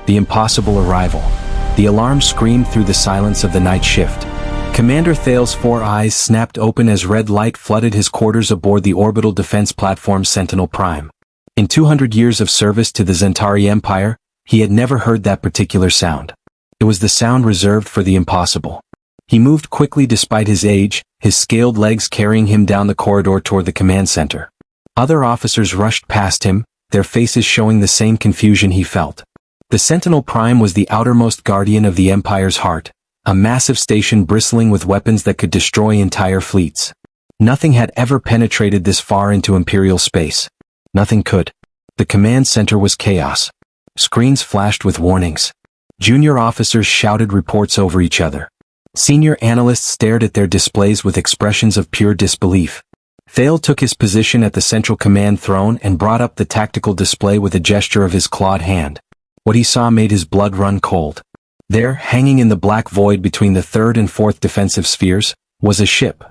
The impossible arrival. The alarm screamed through the silence of the night shift. Commander Thale's 4 eyes snapped open as red light flooded his quarters aboard the orbital defense platform Sentinel Prime. In 200 years of service to the Zentari Empire, he had never heard that particular sound. It was the sound reserved for the impossible. He moved quickly despite his age, his scaled legs carrying him down the corridor toward the command center. Other officers rushed past him, their faces showing the same confusion he felt. The Sentinel Prime was the outermost guardian of the Empire's heart, a massive station bristling with weapons that could destroy entire fleets. Nothing had ever penetrated this far into Imperial space. Nothing could. The command center was chaos. Screens flashed with warnings. Junior officers shouted reports over each other. Senior analysts stared at their displays with expressions of pure disbelief. Thale took his position at the central command throne and brought up the tactical display with a gesture of his clawed hand. What he saw made his blood run cold. There, hanging in the black void between the 3rd and 4th defensive spheres, was a ship.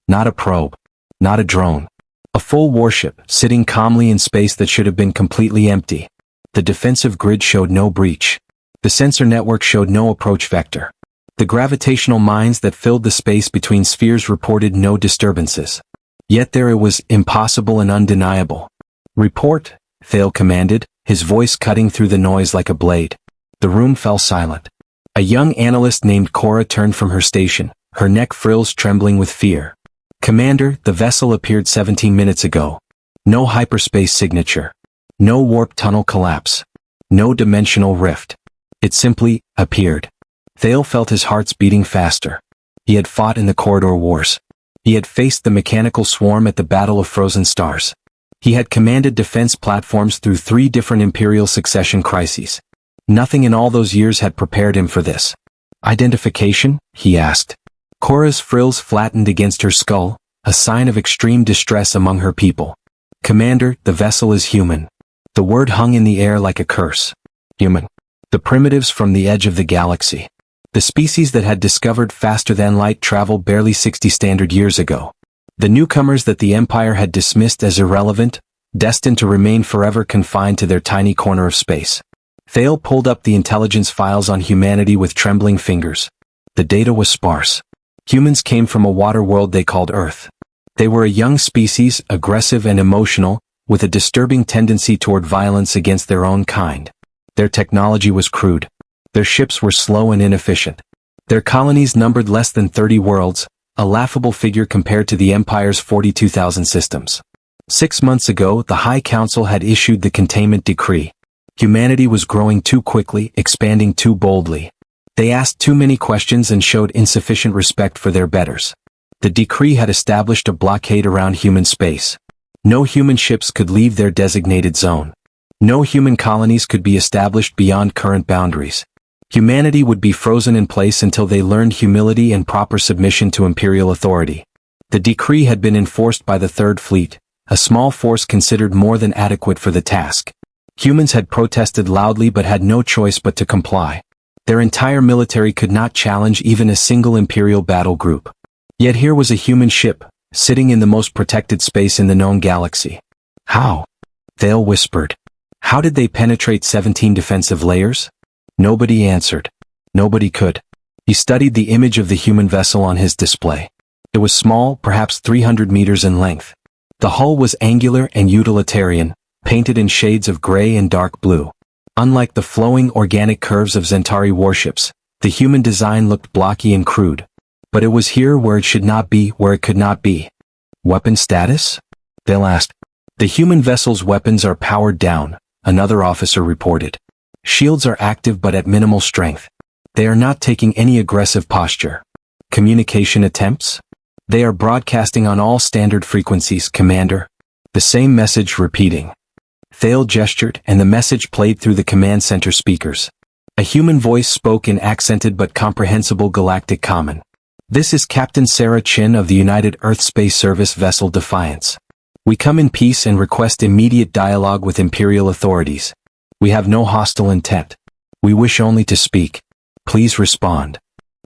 Not a probe. Not a drone. A full warship, sitting calmly in space that should have been completely empty. The defensive grid showed no breach. The sensor network showed no approach vector. The gravitational mines that filled the space between spheres reported no disturbances. Yet there it was, impossible and undeniable. "Report," Thale commanded, his voice cutting through the noise like a blade. The room fell silent. A young analyst named Cora turned from her station, her neck frills trembling with fear. "Commander, the vessel appeared 17 minutes ago. No hyperspace signature. No warp tunnel collapse. No dimensional rift. It simply appeared." Thale felt his heart's beating faster. He had fought in the corridor wars. He had faced the mechanical swarm at the Battle of Frozen Stars. He had commanded defense platforms through 3 different Imperial succession crises. Nothing in all those years had prepared him for this. "Identification?" he asked. Cora's frills flattened against her skull, a sign of extreme distress among her people. "Commander, the vessel is human." The word hung in the air like a curse. Human. The primitives from the edge of the galaxy. The species that had discovered faster-than-light travel barely 60 standard years ago. The newcomers that the Empire had dismissed as irrelevant, destined to remain forever confined to their tiny corner of space. Thale pulled up the intelligence files on humanity with trembling fingers. The data was sparse. Humans came from a water world they called Earth. They were a young species, aggressive and emotional, with a disturbing tendency toward violence against their own kind. Their technology was crude. Their ships were slow and inefficient. Their colonies numbered less than 30 worlds, a laughable figure compared to the Empire's 42,000 systems. 6 months ago, the High Council had issued the containment decree. Humanity was growing too quickly, expanding too boldly. They asked too many questions and showed insufficient respect for their betters. The decree had established a blockade around human space. No human ships could leave their designated zone. No human colonies could be established beyond current boundaries. Humanity would be frozen in place until they learned humility and proper submission to imperial authority. The decree had been enforced by the Third Fleet, a small force considered more than adequate for the task. Humans had protested loudly but had no choice but to comply. Their entire military could not challenge even a single imperial battle group. Yet here was a human ship, sitting in the most protected space in the known galaxy. How? Thale whispered. How did they penetrate 17 defensive layers? Nobody answered. Nobody could. He studied the image of the human vessel on his display. It was small, perhaps 300 meters in length. The hull was angular and utilitarian, painted in shades of gray and dark blue. Unlike the flowing organic curves of Zentari warships, the human design looked blocky and crude. But it was here where it should not be, where it could not be. Weapon status? Thale asked. The human vessel's weapons are powered down, another officer reported. Shields are active but at minimal strength. They are not taking any aggressive posture. Communication attempts? They are broadcasting on all standard frequencies, Commander. The same message repeating. Thale gestured, and the message played through the command center speakers. A human voice spoke in accented but comprehensible galactic common. This is Captain Sarah Chin of the United Earth Space Service vessel Defiance. We come in peace and request immediate dialogue with Imperial authorities. We have no hostile intent. We wish only to speak. Please respond.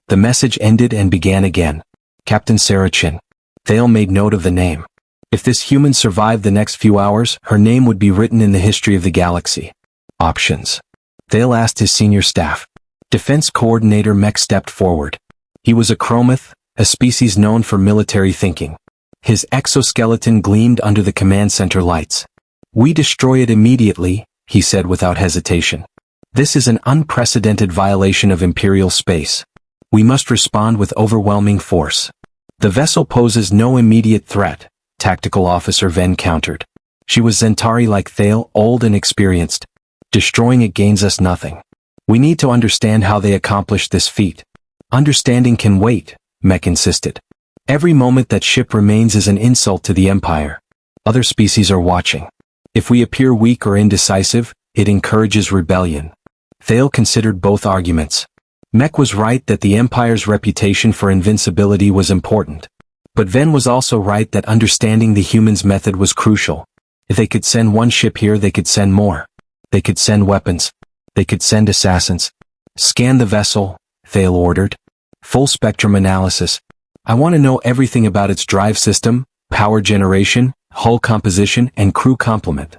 The message ended and began again. Captain Sarah Chin. Thale made note of the name. If this human survived the next few hours, her name would be written in the history of the galaxy. Options. Thale asked his senior staff. Defense Coordinator Mech stepped forward. He was a chromath, a species known for military thinking. His exoskeleton gleamed under the command center lights. "We destroy it immediately," he said without hesitation. "This is an unprecedented violation of Imperial space. We must respond with overwhelming force." "The vessel poses no immediate threat," Tactical Officer Ven countered. "She was Zentari like Thale, old and experienced. Destroying it gains us nothing. We need to understand how they accomplished this feat." "Understanding can wait," Mech insisted. "Every moment that ship remains is an insult to the Empire. Other species are watching. If we appear weak or indecisive, it encourages rebellion." Thale considered both arguments. Mech was right that the Empire's reputation for invincibility was important. But Ven was also right that understanding the humans' method was crucial. If they could send one ship here, they could send more. They could send weapons. They could send assassins. "Scan the vessel," Thale ordered. "Full spectrum analysis. I want to know everything about its drive system, power generation, hull composition, and crew complement."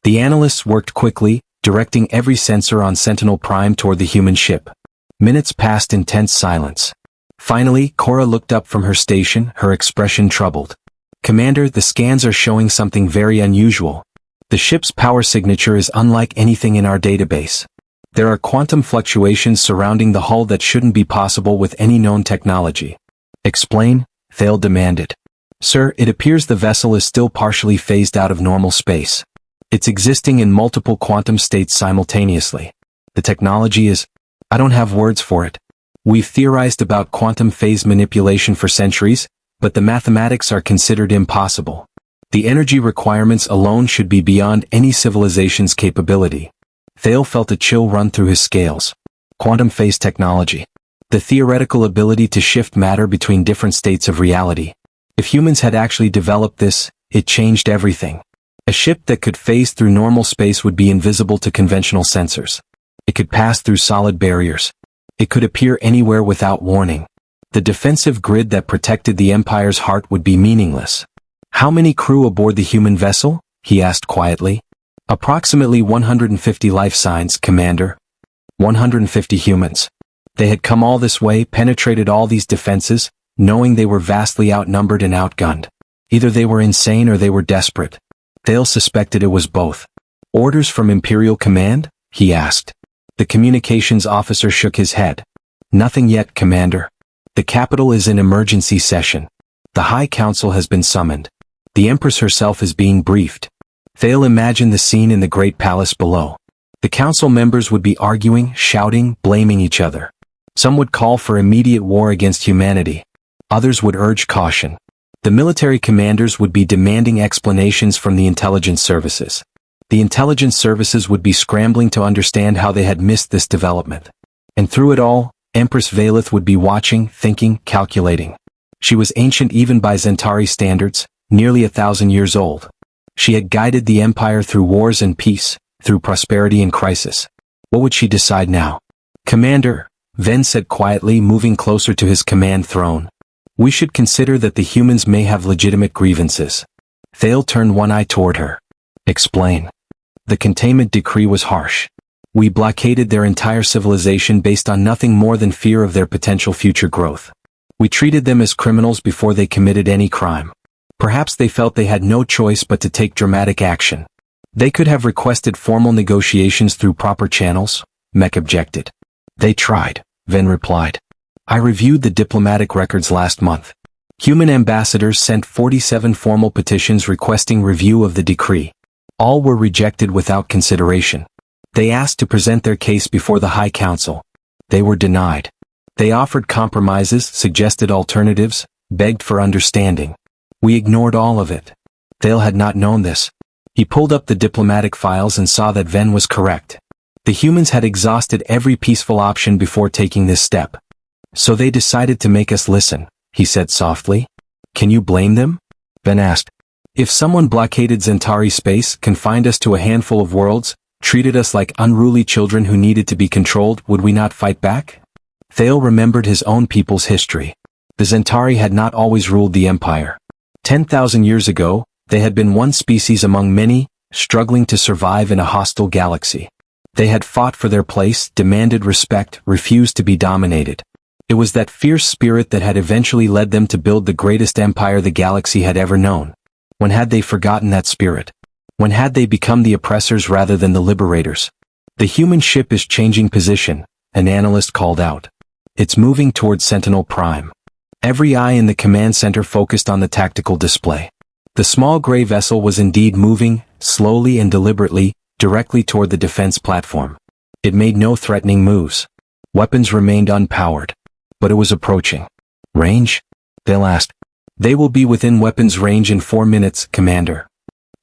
The analysts worked quickly, directing every sensor on Sentinel Prime toward the human ship. Minutes passed in tense silence. Finally, Cora looked up from her station, her expression troubled. "Commander, the scans are showing something very unusual. The ship's power signature is unlike anything in our database. There are quantum fluctuations surrounding the hull that shouldn't be possible with any known technology." "Explain," Thale demanded. "Sir, it appears the vessel is still partially phased out of normal space. It's existing in multiple quantum states simultaneously. The technology is... I don't have words for it. We've theorized about quantum phase manipulation for centuries, but the mathematics are considered impossible. The energy requirements alone should be beyond any civilization's capability." Thale felt a chill run through his scales. Quantum phase technology. The theoretical ability to shift matter between different states of reality. If humans had actually developed this, it changed everything. A ship that could phase through normal space would be invisible to conventional sensors. It could pass through solid barriers. It could appear anywhere without warning. The defensive grid that protected the Empire's heart would be meaningless. "How many crew aboard the human vessel?" he asked quietly. "Approximately 150 life signs, Commander." 150 humans. They had come all this way, penetrated all these defenses, knowing they were vastly outnumbered and outgunned. Either they were insane or they were desperate. Thale suspected it was both. "Orders from Imperial Command?" he asked. The communications officer shook his head. "Nothing yet, Commander. The capital is in emergency session. The High Council has been summoned. The Empress herself is being briefed." Thale imagined the scene in the Great Palace below. The council members would be arguing, shouting, blaming each other. Some would call for immediate war against humanity. Others would urge caution. The military commanders would be demanding explanations from the intelligence services. The intelligence services would be scrambling to understand how they had missed this development. And through it all, Empress Valeth would be watching, thinking, calculating. She was ancient even by Zentari standards, nearly 1,000 years old. She had guided the Empire through wars and peace, through prosperity and crisis. What would she decide now? "Commander," Ven said quietly, moving closer to his command throne. "We should consider that the humans may have legitimate grievances." Thale turned one eye toward her. "Explain." "The containment decree was harsh. We blockaded their entire civilization based on nothing more than fear of their potential future growth. We treated them as criminals before they committed any crime. Perhaps they felt they had no choice but to take dramatic action. They could have requested formal negotiations through proper channels," Mech objected. "They tried," Ven replied. "I reviewed the diplomatic records last month. Human ambassadors sent 47 formal petitions requesting review of the decree. All were rejected without consideration. They asked to present their case before the High Council. They were denied. They offered compromises, suggested alternatives, begged for understanding. We ignored all of it." Thale had not known this. He pulled up the diplomatic files and saw that Ven was correct. The humans had exhausted every peaceful option before taking this step. "So they decided to make us listen," he said softly. "Can you blame them?" Ven asked. "If someone blockaded Zentari space, confined us to a handful of worlds, treated us like unruly children who needed to be controlled, would we not fight back?" Thale remembered his own people's history. The Zentari had not always ruled the Empire. 10,000 years ago, they had been one species among many, struggling to survive in a hostile galaxy. They had fought for their place, demanded respect, refused to be dominated. It was that fierce spirit that had eventually led them to build the greatest empire the galaxy had ever known. When had they forgotten that spirit? When had they become the oppressors rather than the liberators? The human ship is changing position, an analyst called out. It's moving towards Sentinel Prime. Every eye in the command center focused on the tactical display. The small gray vessel was indeed moving, slowly and deliberately, directly toward the defense platform. It made no threatening moves. Weapons remained unpowered. But it was approaching. Range? Thale asked. They will be within weapons range in 4 minutes, Commander.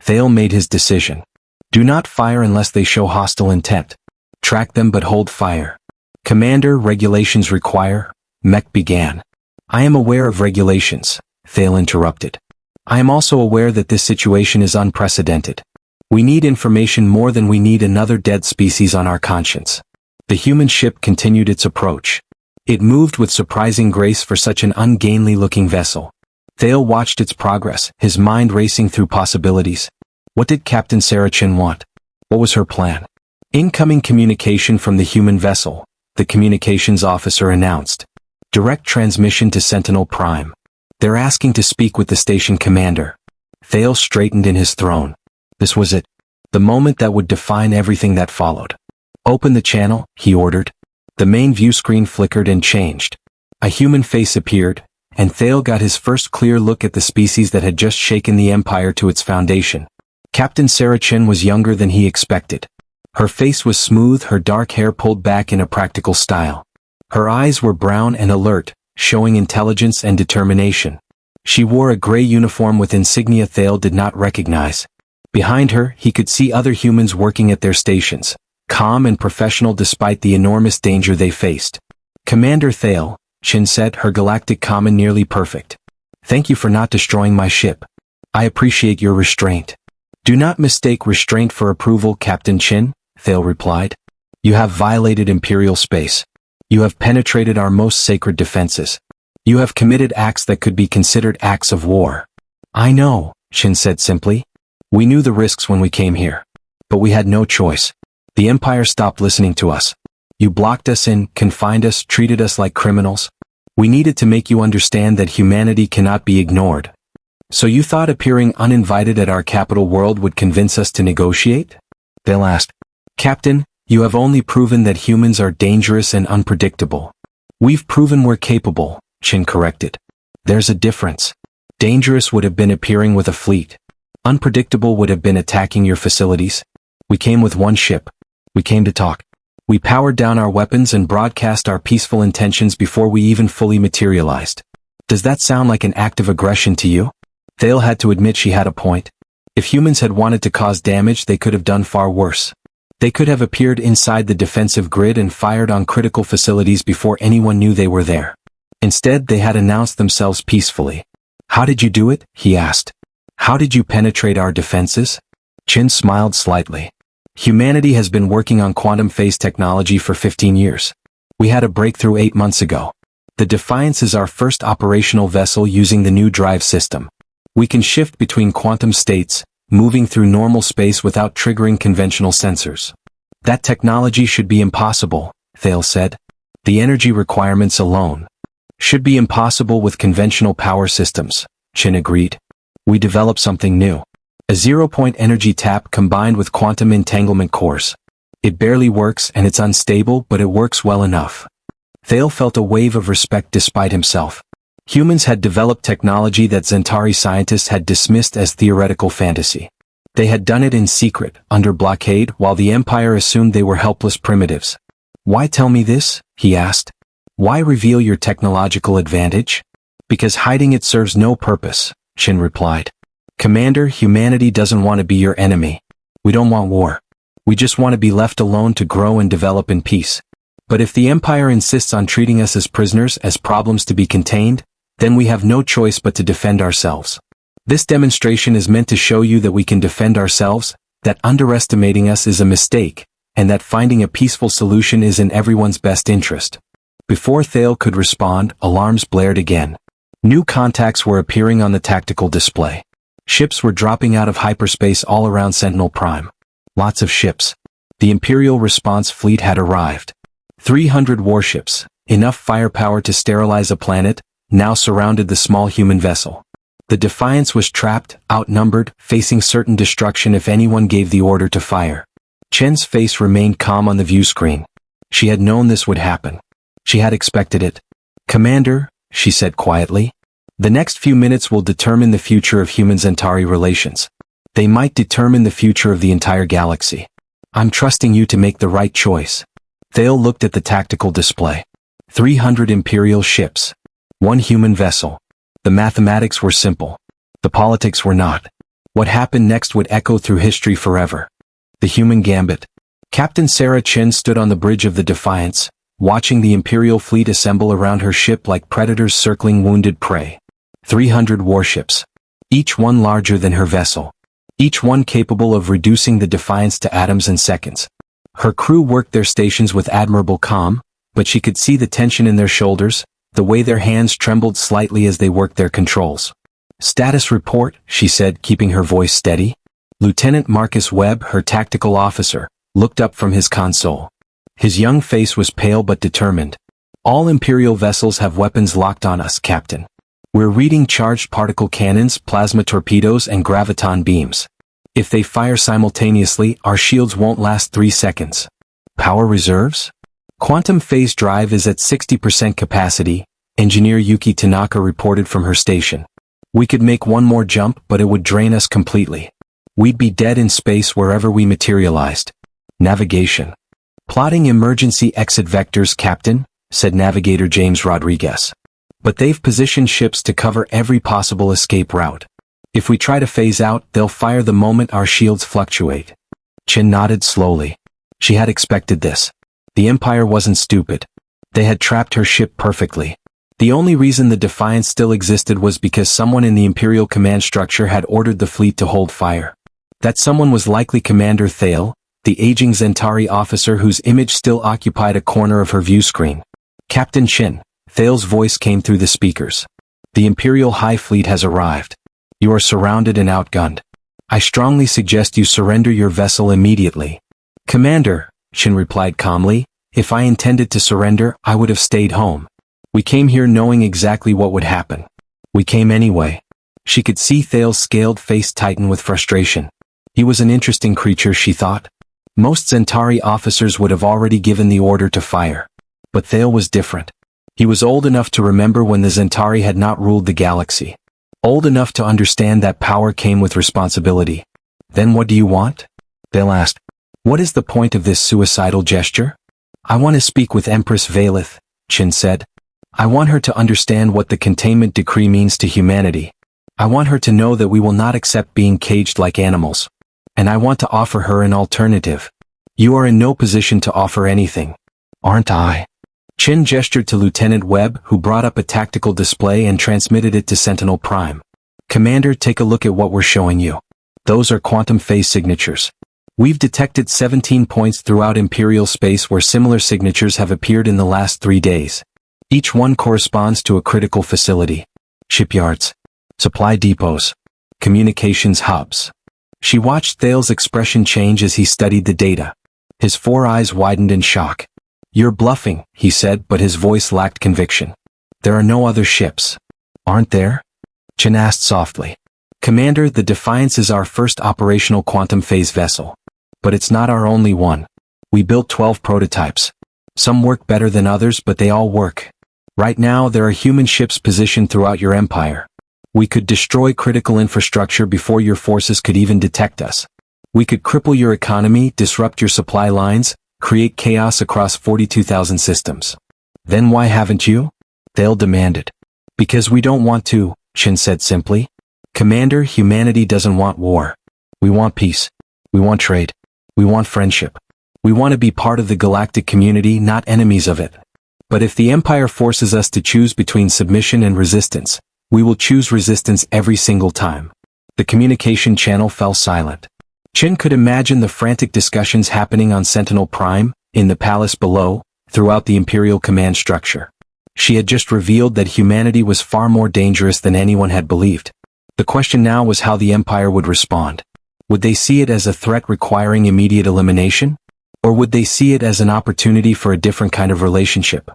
Thale made his decision. Do not fire unless they show hostile intent. Track them but hold fire. Commander, regulations require. Mech began. I am aware of regulations, Thale interrupted. I am also aware that this situation is unprecedented. We need information more than we need another dead species on our conscience. The human ship continued its approach. It moved with surprising grace for such an ungainly-looking vessel. Thale watched its progress, his mind racing through possibilities. What did Captain Sarachin want? What was her plan? Incoming communication from the human vessel, the communications officer announced. Direct transmission to Sentinel Prime. They're asking to speak with the station commander. Thale straightened in his throne. This was it. The moment that would define everything that followed. Open the channel, he ordered. The main view screen flickered and changed. A human face appeared, and Thale got his first clear look at the species that had just shaken the Empire to its foundation. Captain Sarachin was younger than he expected. Her face was smooth, her dark hair pulled back in a practical style. Her eyes were brown and alert, showing intelligence and determination. She wore a gray uniform with insignia Thale did not recognize. Behind her, he could see other humans working at their stations, calm and professional despite the enormous danger they faced. Commander Thale, Chin said, her galactic common nearly perfect. Thank you for not destroying my ship. I appreciate your restraint. Do not mistake restraint for approval, Captain Chin, Thale replied. You have violated Imperial space. You have penetrated our most sacred defenses. You have committed acts that could be considered acts of war. I know, Chin said simply. We knew the risks when we came here. But we had no choice. The Empire stopped listening to us. You blocked us in, confined us, treated us like criminals. We needed to make you understand that humanity cannot be ignored. So you thought appearing uninvited at our capital world would convince us to negotiate? Thale asked. Captain, you have only proven that humans are dangerous and unpredictable. We've proven we're capable, Chin corrected. There's a difference. Dangerous would have been appearing with a fleet. Unpredictable would have been attacking your facilities. We came with one ship. We came to talk. We powered down our weapons and broadcast our peaceful intentions before we even fully materialized. Does that sound like an act of aggression to you? Thale had to admit she had a point. If humans had wanted to cause damage, they could have done far worse. They could have appeared inside the defensive grid and fired on critical facilities before anyone knew they were there. Instead, they had announced themselves peacefully. How did you do it? He asked. How did you penetrate our defenses? Chin smiled slightly. Humanity has been working on quantum phase technology for 15 years. We had a breakthrough 8 months ago. The Defiance is our first operational vessel using the new drive system. We can shift between quantum states, moving through normal space without triggering conventional sensors. That technology should be impossible, Thale said. The energy requirements alone should be impossible with conventional power systems, Chin agreed. We developed something new. A zero-point energy tap combined with quantum entanglement cores. It barely works and it's unstable, but it works well enough. Thale felt a wave of respect despite himself. Humans had developed technology that Zentari scientists had dismissed as theoretical fantasy. They had done it in secret, under blockade, while the Empire assumed they were helpless primitives. Why tell me this? He asked. Why reveal your technological advantage? Because hiding it serves no purpose, Chin replied. Commander, humanity doesn't want to be your enemy. We don't want war. We just want to be left alone to grow and develop in peace. But if the Empire insists on treating us as prisoners, as problems to be contained, then we have no choice but to defend ourselves. This demonstration is meant to show you that we can defend ourselves, that underestimating us is a mistake, and that finding a peaceful solution is in everyone's best interest. Before Thale could respond, alarms blared again. New contacts were appearing on the tactical display. Ships were dropping out of hyperspace all around Sentinel Prime. Lots of ships. The Imperial response fleet had arrived. 300 warships, enough firepower to sterilize a planet, now surrounded the small human vessel. The Defiance was trapped, outnumbered, facing certain destruction if anyone gave the order to fire. Chen's face remained calm on the view screen. She had known this would happen. She had expected it. "Commander," she said quietly, "the next few minutes will determine the future of human-Centauri relations. They might determine the future of the entire galaxy. I'm trusting you to make the right choice." Thale looked at the tactical display. 300 Imperial ships. 1 human vessel. The mathematics were simple. The politics were not. What happened next would echo through history forever. The human gambit. Captain Sarah Chen stood on the bridge of the Defiance, watching the Imperial fleet assemble around her ship like predators circling wounded prey. 300 warships. Each one larger than her vessel. Each one capable of reducing the Defiance to atoms in seconds. Her crew worked their stations with admirable calm, but she could see the tension in their shoulders, the way their hands trembled slightly as they worked their controls. "Status report," she said, keeping her voice steady. Lieutenant Marcus Webb, her tactical officer, looked up from his console. His young face was pale but determined. "All Imperial vessels have weapons locked on us, Captain. We're reading charged particle cannons, plasma torpedoes, and graviton beams. If they fire simultaneously, our shields won't last 3 seconds. Power reserves? Quantum phase drive is at 60% capacity," Engineer Yuki Tanaka reported from her station. "We could make one more jump, but it would drain us completely. We'd be dead in space wherever we materialized." "Navigation. Plotting emergency exit vectors, Captain," said Navigator James Rodriguez. "But they've positioned ships to cover every possible escape route. If we try to phase out, they'll fire the moment our shields fluctuate." Chen nodded slowly. She had expected this. The Empire wasn't stupid. They had trapped her ship perfectly. The only reason the Defiance still existed was because someone in the Imperial command structure had ordered the fleet to hold fire. That someone was likely Commander Thale, the aging Centauri officer whose image still occupied a corner of her view screen. "Captain Chen," Thale's voice came through the speakers. "The Imperial High Fleet has arrived. You are surrounded and outgunned. I strongly suggest you surrender your vessel immediately." "Commander," Chen replied calmly, "if I intended to surrender, I would have stayed home. We came here knowing exactly what would happen. We came anyway." She could see Thale's scaled face tighten with frustration. He was an interesting creature, she thought. Most Centauri officers would have already given the order to fire. But Thale was different. He was old enough to remember when the Centauri had not ruled the galaxy. Old enough to understand that power came with responsibility. "Then what do you want?" Thale asked. "What is the point of this suicidal gesture?" "I want to speak with Empress Valeth," Chen said. "I want her to understand what the containment decree means to humanity. I want her to know that we will not accept being caged like animals. And I want to offer her an alternative. You are in no position to offer anything. Aren't I?" Chen gestured to Lieutenant Webb, who brought up a tactical display and transmitted it to Sentinel Prime. "Commander, take a look at what we're showing you. Those are quantum phase signatures. We've detected 17 points throughout Imperial space where similar signatures have appeared in the last 3 days. Each one corresponds to a critical facility. Shipyards. Supply depots. Communications hubs." She watched Thale's expression change as he studied the data. His 4 eyes widened in shock. "You're bluffing," he said, but his voice lacked conviction. "There are no other ships." "Aren't there?" Chen asked softly. "Commander, the Defiance is our first operational quantum phase vessel. But it's not our only one. We built 12 prototypes. Some work better than others, but they all work. Right now, there are human ships positioned throughout your empire. We could destroy critical infrastructure before your forces could even detect us. We could cripple your economy, disrupt your supply lines, create chaos across 42,000 systems. Then why haven't you?" Thale demanded. "Because we don't want to," Chen said simply. "Commander, humanity doesn't want war. We want peace. We want trade. We want friendship. We want to be part of the galactic community, not enemies of it. But if the Empire forces us to choose between submission and resistance, we will choose resistance every single time." The communication channel fell silent. Chen could imagine the frantic discussions happening on Sentinel Prime, in the palace below, throughout the Imperial command structure. She had just revealed that humanity was far more dangerous than anyone had believed. The question now was how the Empire would respond. Would they see it as a threat requiring immediate elimination? Or would they see it as an opportunity for a different kind of relationship?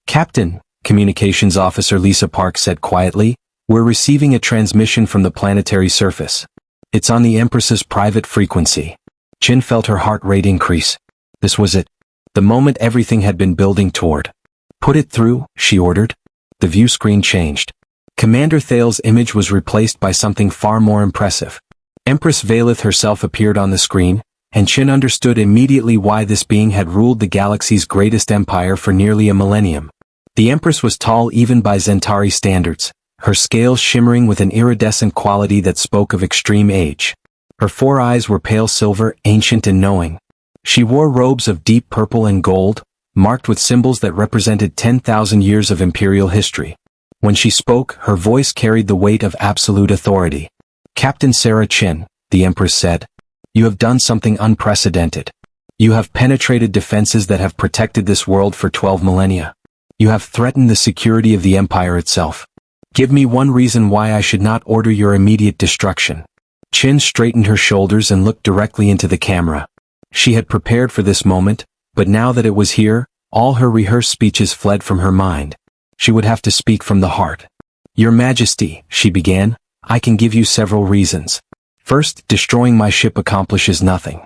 "Captain," Communications Officer Lisa Park said quietly, "we're receiving a transmission from the planetary surface. It's on the Empress's private frequency." Chin felt her heart rate increase. This was it. The moment everything had been building toward. "Put it through," she ordered. The view screen changed. Commander Thale's image was replaced by something far more impressive. Empress Valeth herself appeared on the screen, and Chin understood immediately why this being had ruled the galaxy's greatest empire for nearly a millennium. The Empress was tall even by Zentari standards, her scales shimmering with an iridescent quality that spoke of extreme age. Her 4 eyes were pale silver, ancient and knowing. She wore robes of deep purple and gold, marked with symbols that represented 10,000 years of imperial history. When she spoke, her voice carried the weight of absolute authority. "Captain Sarah Chin," the Empress said, "you have done something unprecedented. You have penetrated defenses that have protected this world for 12 millennia. You have threatened the security of the Empire itself. Give me one reason why I should not order your immediate destruction." Chin straightened her shoulders and looked directly into the camera. She had prepared for this moment, but now that it was here, all her rehearsed speeches fled from her mind. She would have to speak from the heart. "Your Majesty," she began, "I can give you several reasons. First, destroying my ship accomplishes nothing.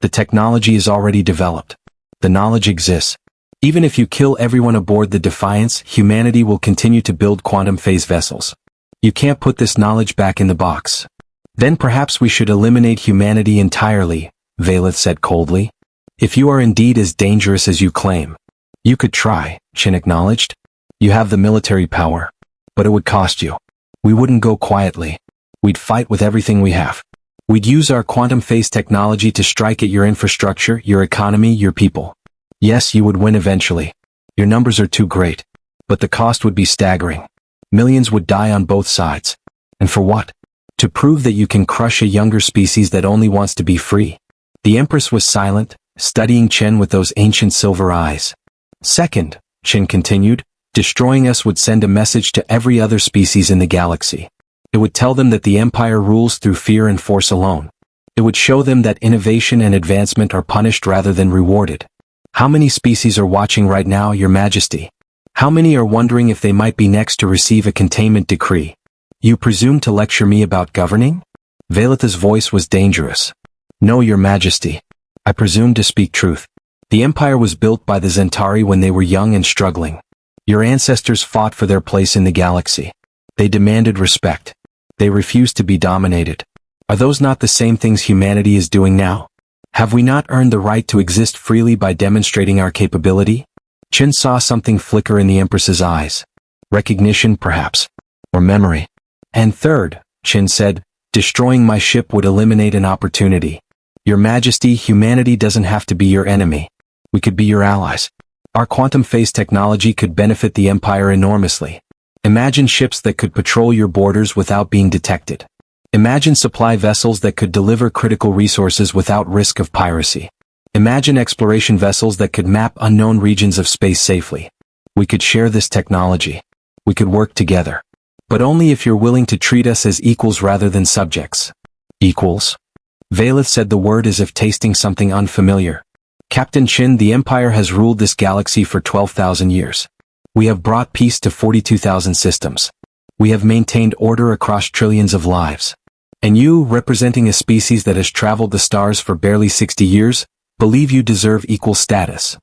The technology is already developed. The knowledge exists. Even if you kill everyone aboard the Defiance, humanity will continue to build quantum phase vessels. You can't put this knowledge back in the box." "Then perhaps we should eliminate humanity entirely," Valeth said coldly. "If you are indeed as dangerous as you claim." "You could try," Chin acknowledged. "You have the military power. But it would cost you. We wouldn't go quietly. We'd fight with everything we have. We'd use our quantum phase technology to strike at your infrastructure, your economy, your people. Yes, you would win eventually. Your numbers are too great. But the cost would be staggering. Millions would die on both sides. And for what? To prove that you can crush a younger species that only wants to be free." The Empress was silent, studying Chen with those ancient silver eyes. "Second," Chen continued, "destroying us would send a message to every other species in the galaxy. It would tell them that the Empire rules through fear and force alone. It would show them that innovation and advancement are punished rather than rewarded. How many species are watching right now, Your Majesty? How many are wondering if they might be next to receive a containment decree? You presume to lecture me about governing?" Valeth's voice was dangerous. "No, Your Majesty. I presume to speak truth. The Empire was built by the Zentari when they were young and struggling. Your ancestors fought for their place in the galaxy. They demanded respect. They refused to be dominated. Are those not the same things humanity is doing now? Have we not earned the right to exist freely by demonstrating our capability?" Chin saw something flicker in the Empress's eyes. Recognition, perhaps. Or memory. "And third," Chin said, "destroying my ship would eliminate an opportunity. Your Majesty, humanity doesn't have to be your enemy. We could be your allies. Our quantum phase technology could benefit the Empire enormously. Imagine ships that could patrol your borders without being detected. Imagine supply vessels that could deliver critical resources without risk of piracy. Imagine exploration vessels that could map unknown regions of space safely. We could share this technology. We could work together. But only if you're willing to treat us as equals rather than subjects." "Equals?" Valeth said the word as if tasting something unfamiliar. "Captain Chin, the Empire has ruled this galaxy for 12,000 years. We have brought peace to 42,000 systems. We have maintained order across trillions of lives. And you, representing a species that has traveled the stars for barely 60 years, believe you deserve equal status."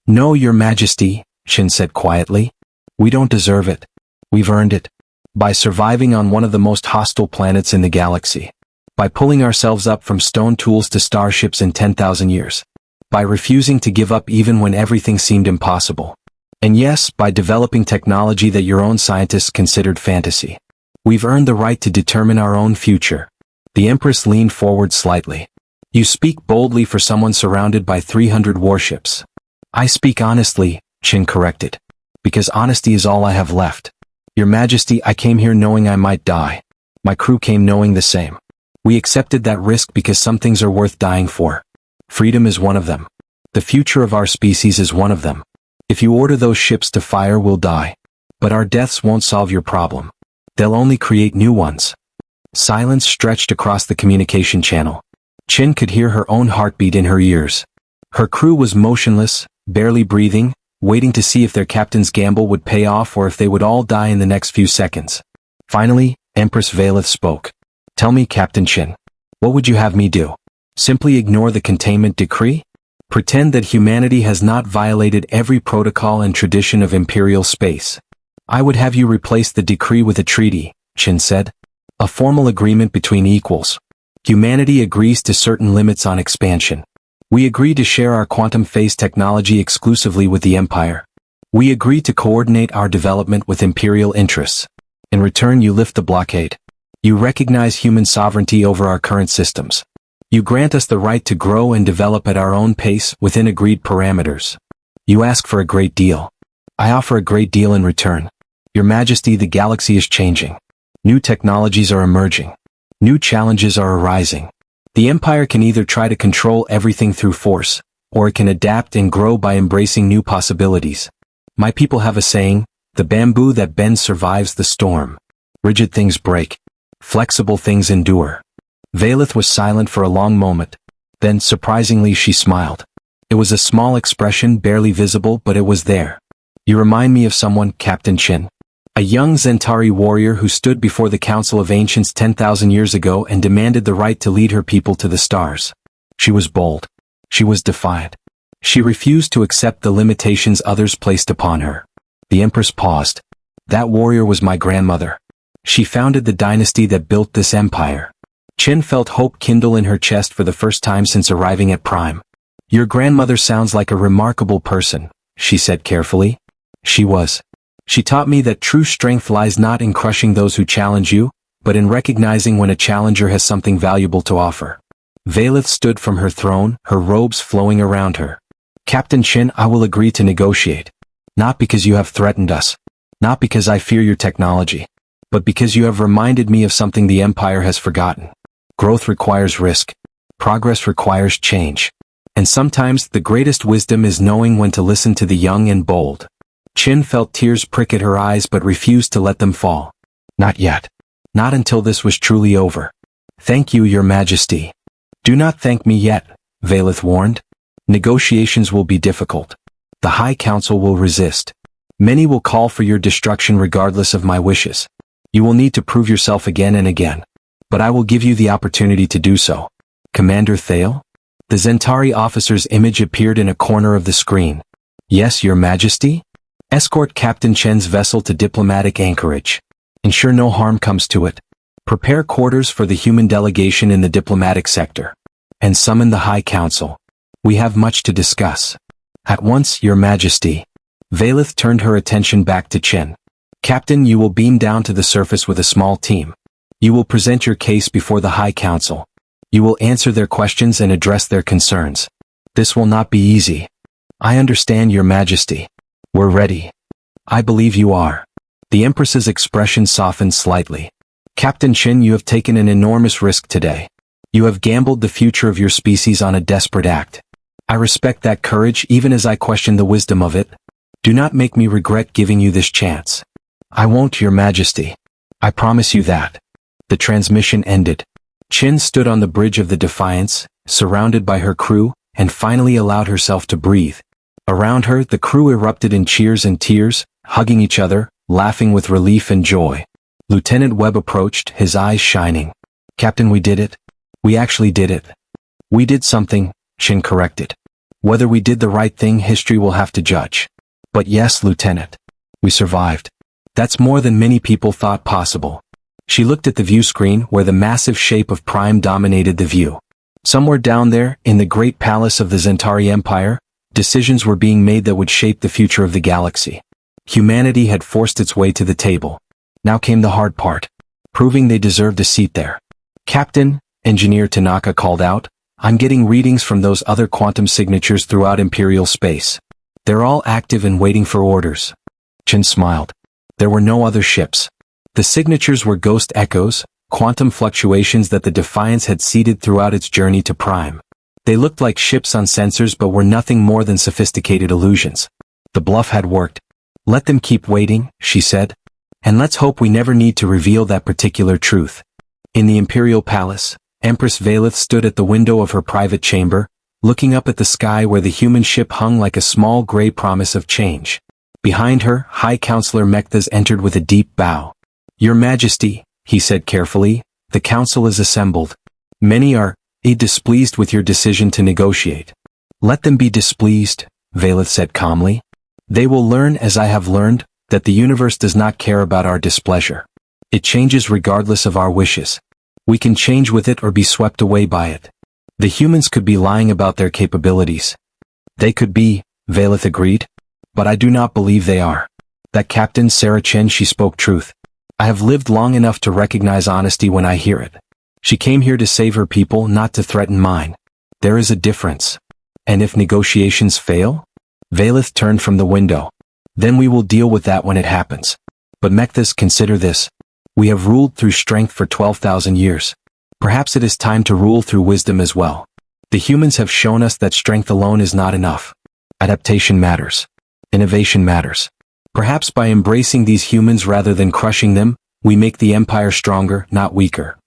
"No, Your Majesty," Chin said quietly. "We don't deserve it. We've earned it. By surviving on one of the most hostile planets in the galaxy. By pulling ourselves up from stone tools to starships in 10,000 years. By refusing to give up even when everything seemed impossible. And yes, by developing technology that your own scientists considered fantasy. We've earned the right to determine our own future." The Empress leaned forward slightly. "You speak boldly for someone surrounded by 300 warships." "I speak honestly," Chin corrected. "Because honesty is all I have left. Your Majesty, I came here knowing I might die. My crew came knowing the same. We accepted that risk because some things are worth dying for. Freedom is one of them. The future of our species is one of them. If you order those ships to fire, we'll die. But our deaths won't solve your problem. They'll only create new ones." Silence stretched across the communication channel. Chin could hear her own heartbeat in her ears. Her crew was motionless, barely breathing, waiting to see if their captain's gamble would pay off or if they would all die in the next few seconds. Finally, Empress Valeth spoke. "Tell me, Captain Chin, what would you have me do? Simply ignore the containment decree? Pretend that humanity has not violated every protocol and tradition of imperial space?" "I would have you replace the decree with a treaty," Chin said. "A formal agreement between equals. Humanity agrees to certain limits on expansion. We agree to share our quantum phase technology exclusively with the Empire. We agree to coordinate our development with imperial interests. In return, you lift the blockade. You recognize human sovereignty over our current systems. You grant us the right to grow and develop at our own pace within agreed parameters. You ask for a great deal. I offer a great deal in return. Your Majesty, the galaxy is changing. New technologies are emerging. New challenges are arising. The Empire can either try to control everything through force, or it can adapt and grow by embracing new possibilities. My people have a saying, the bamboo that bends survives the storm. Rigid things break. Flexible things endure. Valeth was silent for a long moment. Then, surprisingly, she smiled. It was a small expression, barely visible, but it was there. "You remind me of someone, Captain Chin. A young Zentari warrior who stood before the Council of Ancients 10,000 years ago and demanded the right to lead her people to the stars. She was bold. She was defiant. She refused to accept the limitations others placed upon her." The Empress paused. "That warrior was my grandmother. She founded the dynasty that built this empire." Chin felt hope kindle in her chest for the first time since arriving at Prime. "Your grandmother sounds like a remarkable person," she said carefully. "She was. She taught me that true strength lies not in crushing those who challenge you, but in recognizing when a challenger has something valuable to offer." Valeth stood from her throne, her robes flowing around her. "Captain Chin, I will agree to negotiate. Not because you have threatened us. Not because I fear your technology. But because you have reminded me of something the Empire has forgotten. Growth requires risk. Progress requires change. And sometimes the greatest wisdom is knowing when to listen to the young and bold." Chin felt tears prick at her eyes but refused to let them fall. "Not yet. Not until this was truly over. Thank you, Your Majesty." "Do not thank me yet," Valeth warned. "Negotiations will be difficult. The High Council will resist. Many will call for your destruction regardless of my wishes. You will need to prove yourself again and again. But I will give you the opportunity to do so." "Commander Thale?" The Zentari officer's image appeared in a corner of the screen. "Yes, Your Majesty?" "Escort Captain Chen's vessel to diplomatic anchorage. Ensure no harm comes to it. Prepare quarters for the human delegation in the diplomatic sector. And summon the High Council. We have much to discuss." "At once, Your Majesty." Valeth turned her attention back to Chen. "Captain, you will beam down to the surface with a small team. You will present your case before the High Council. You will answer their questions and address their concerns. This will not be easy." "I understand, Your Majesty. We're ready." "I believe you are." The Empress's expression softened slightly. "Captain Chin, you have taken an enormous risk today. You have gambled the future of your species on a desperate act. I respect that courage even as I question the wisdom of it. Do not make me regret giving you this chance." "I won't, Your Majesty. I promise you that." The transmission ended. Chin stood on the bridge of the Defiance, surrounded by her crew, and finally allowed herself to breathe. Around her, the crew erupted in cheers and tears, hugging each other, laughing with relief and joy. Lieutenant Webb approached, his eyes shining. "Captain, we did it. We actually did it." "We did something," Chin corrected. "Whether we did the right thing, history will have to judge. But yes, Lieutenant. We survived. That's more than many people thought possible." She looked at the view screen where the massive shape of Prime dominated the view. Somewhere down there, in the great palace of the Zentari Empire, decisions were being made that would shape the future of the galaxy. Humanity had forced its way to the table. Now came the hard part, proving they deserved a seat there. "Captain," Engineer Tanaka called out, "I'm getting readings from those other quantum signatures throughout Imperial space. They're all active and waiting for orders." Chin smiled. There were no other ships. The signatures were ghost echoes, quantum fluctuations that the Defiance had seeded throughout its journey to Prime. They looked like ships on sensors but were nothing more than sophisticated illusions. The bluff had worked. "Let them keep waiting," she said. "And let's hope we never need to reveal that particular truth." In the Imperial Palace, Empress Valeth stood at the window of her private chamber, looking up at the sky where the human ship hung like a small gray promise of change. Behind her, High Counselor Mechthas entered with a deep bow. "Your Majesty," he said carefully, "the council is assembled. Many are displeased with your decision to negotiate." "Let them be displeased," Valeth said calmly. "They will learn, as I have learned, that the universe does not care about our displeasure. It changes regardless of our wishes. We can change with it or be swept away by it. The humans could be lying about their capabilities." "They could be," Valeth agreed. "But I do not believe they are. That Captain Sarah Chen, she spoke truth. I have lived long enough to recognize honesty when I hear it. She came here to save her people, not to threaten mine. There is a difference. And if negotiations fail?" Valeth turned from the window. "Then we will deal with that when it happens. But Mechthas, consider this. We have ruled through strength for 12,000 years. Perhaps it is time to rule through wisdom as well. The humans have shown us that strength alone is not enough. Adaptation matters. Innovation matters. Perhaps by embracing these humans rather than crushing them, we make the Empire stronger, not weaker."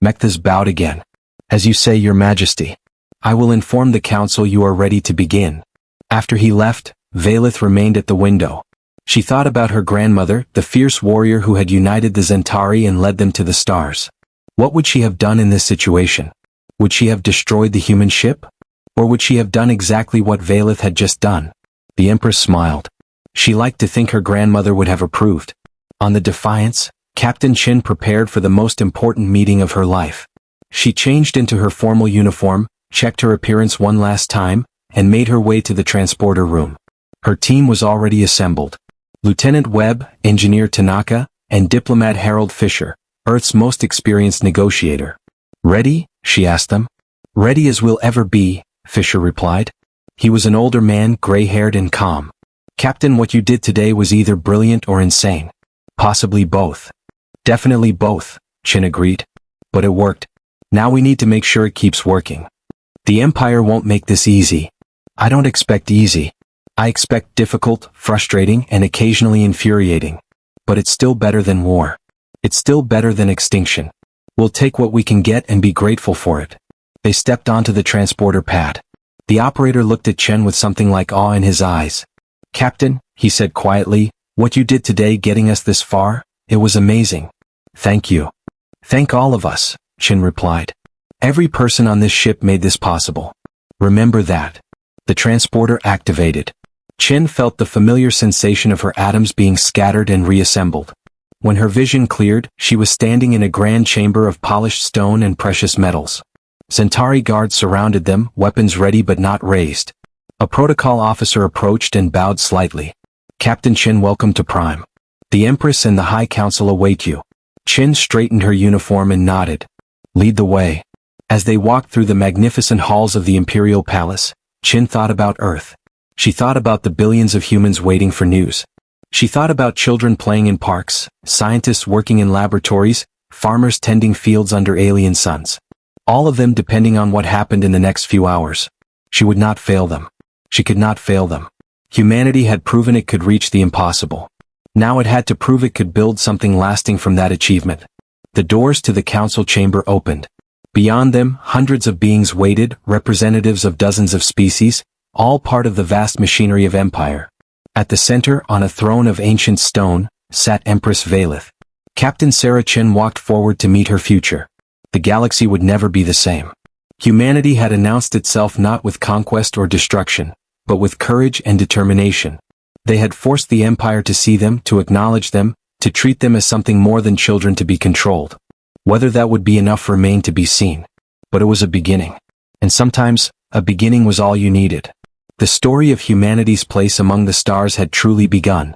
Mechthas bowed again. "As you say, Your Majesty. I will inform the council you are ready to begin." After he left, Valeth remained at the window. She thought about her grandmother, the fierce warrior who had united the Zentari and led them to the stars. What would she have done in this situation? Would she have destroyed the human ship? Or would she have done exactly what Valeth had just done? The Empress smiled. She liked to think her grandmother would have approved. On the Defiance, Captain Chin prepared for the most important meeting of her life. She changed into her formal uniform, checked her appearance one last time, and made her way to the transporter room. Her team was already assembled. Lieutenant Webb, Engineer Tanaka, and Diplomat Harold Fisher, Earth's most experienced negotiator. "Ready?" she asked them. "Ready as we'll ever be," Fisher replied. He was an older man, gray-haired and calm. "Captain, what you did today was either brilliant or insane. Possibly both." "Definitely both," Chin agreed. "But it worked. Now we need to make sure it keeps working. The Empire won't make this easy. I don't expect easy. I expect difficult, frustrating, and occasionally infuriating. But it's still better than war. It's still better than extinction. We'll take what we can get and be grateful for it." They stepped onto the transporter pad. The operator looked at Chen with something like awe in his eyes. "Captain," he said quietly, "what you did today getting us this far, it was amazing. Thank you." "Thank all of us," Chen replied. "Every person on this ship made this possible. Remember that." The transporter activated. Chen felt the familiar sensation of her atoms being scattered and reassembled. When her vision cleared, she was standing in a grand chamber of polished stone and precious metals. Centauri guards surrounded them, weapons ready but not raised. A protocol officer approached and bowed slightly. "Captain Chen, welcome to Prime. The Empress and the High Council await you." Chen straightened her uniform and nodded. "Lead the way." As they walked through the magnificent halls of the Imperial Palace, Chen thought about Earth. She thought about the billions of humans waiting for news. She thought about children playing in parks, scientists working in laboratories, farmers tending fields under alien suns. All of them depending on what happened in the next few hours. She would not fail them. She could not fail them. Humanity had proven it could reach the impossible. Now it had to prove it could build something lasting from that achievement. The doors to the council chamber opened. Beyond them, hundreds of beings waited, representatives of dozens of species, all part of the vast machinery of empire. At the center, on a throne of ancient stone, sat Empress Valeth. Captain Sarah Chen walked forward to meet her future. The galaxy would never be the same. Humanity had announced itself not with conquest or destruction, but with courage and determination. They had forced the Empire to see them, to acknowledge them, to treat them as something more than children to be controlled. Whether that would be enough remained to be seen. But it was a beginning. And sometimes, a beginning was all you needed. The story of humanity's place among the stars had truly begun.